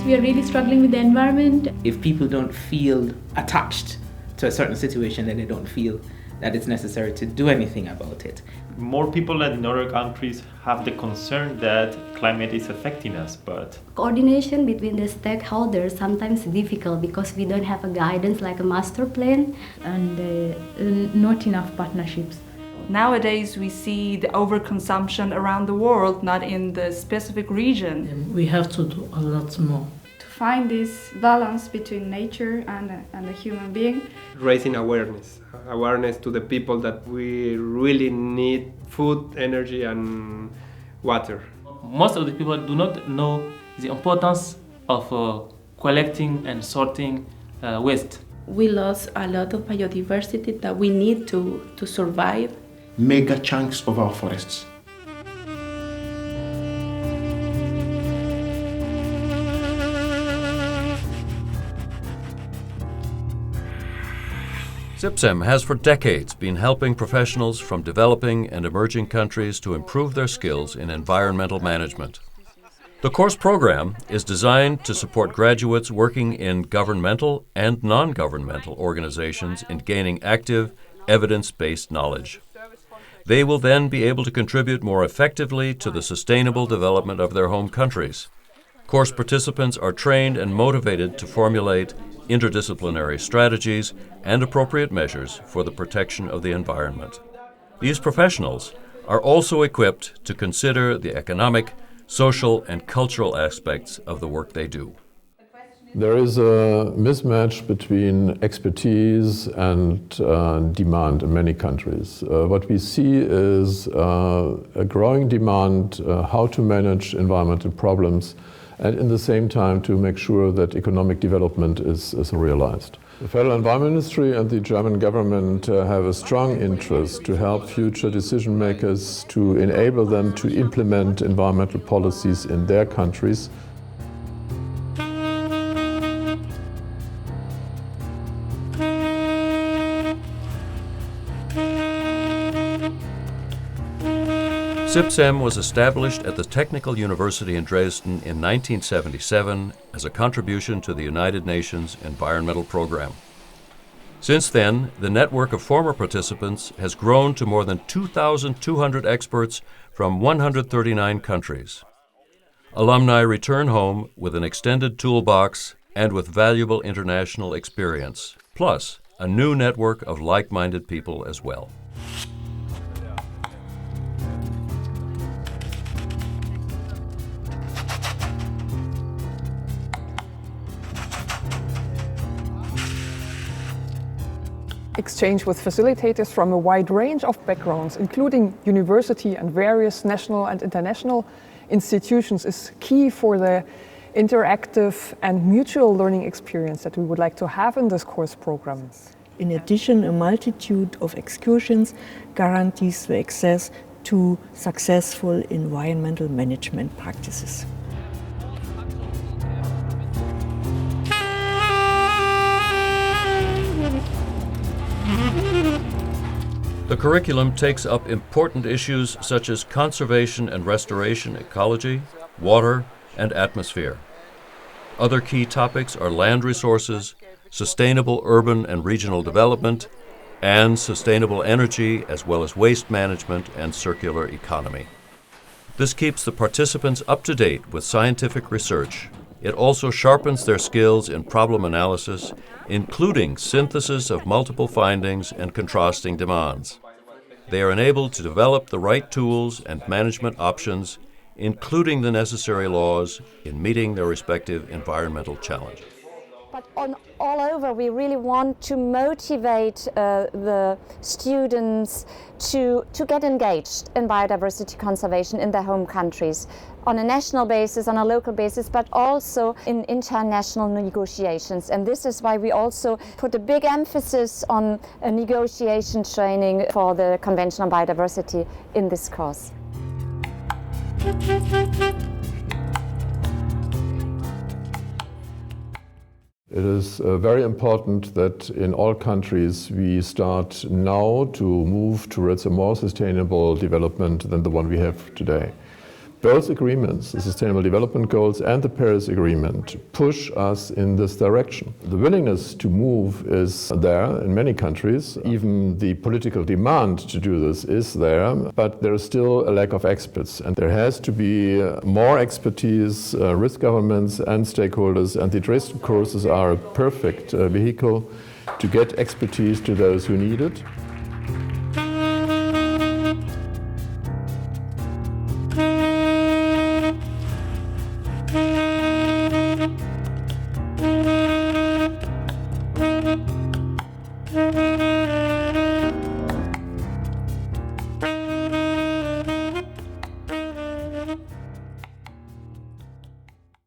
We are really struggling with the environment. If people don't feel attached to a certain situation, then they don't feel that it's necessary to do anything about it. More people than in other countries have the concern that climate is affecting us, but coordination between the stakeholders sometimes difficult because we don't have a guidance like a master plan and not enough partnerships. Nowadays we see the overconsumption around the world, not in the specific region. We have to do a lot more. To find this balance between nature and the human being. Raising awareness to the people that we really need food, energy and water. Most of the people do not know the importance of collecting and sorting waste. We lost a lot of biodiversity that we need to survive. Mega chunks of our forests. CIPSEM has for decades been helping professionals from developing and emerging countries to improve their skills in environmental management. The course program is designed to support graduates working in governmental and non-governmental organizations in gaining active, evidence-based knowledge. They will then be able to contribute more effectively to the sustainable development of their home countries. Course participants are trained and motivated to formulate interdisciplinary strategies and appropriate measures for the protection of the environment. These professionals are also equipped to consider the economic, social, and cultural aspects of the work they do. There is a mismatch between expertise and demand in many countries. What we see is a growing demand how to manage environmental problems and in the same time to make sure that economic development is realized. The Federal Environment Ministry and the German government have a strong interest to help future decision makers to enable them to implement environmental policies in their countries. CIPSEM was established at the Technical University in Dresden in 1977 as a contribution to the United Nations Environmental Program. Since then, the network of former participants has grown to more than 2,200 experts from 139 countries. Alumni return home with an extended toolbox and with valuable international experience, plus a new network of like-minded people as well. Exchange with facilitators from a wide range of backgrounds, including university and various national and international institutions, is key for the interactive and mutual learning experience that we would like to have in this course program. In addition, a multitude of excursions guarantees the access to successful environmental management practices. The curriculum takes up important issues such as conservation and restoration ecology, water, and atmosphere. Other key topics are land resources, sustainable urban and regional development, and sustainable energy, as well as waste management and circular economy. This keeps the participants up to date with scientific research. It also sharpens their skills in problem analysis, including synthesis of multiple findings and contrasting demands. They are enabled to develop the right tools and management options, including the necessary laws in meeting their respective environmental challenges. But all over, we really want to motivate the students to get engaged in biodiversity conservation in their home countries, on a national basis, on a local basis, but also in international negotiations. And this is why we also put a big emphasis on a negotiation training for the Convention on Biodiversity in this course. It is very important that in all countries we start now to move towards a more sustainable development than the one we have today. Both agreements, the Sustainable Development Goals and the Paris Agreement, push us in this direction. The willingness to move is there in many countries. Even the political demand to do this is there, but there is still a lack of experts. And there has to be more expertise with governments and stakeholders, and the Dresden courses are a perfect vehicle to get expertise to those who need it.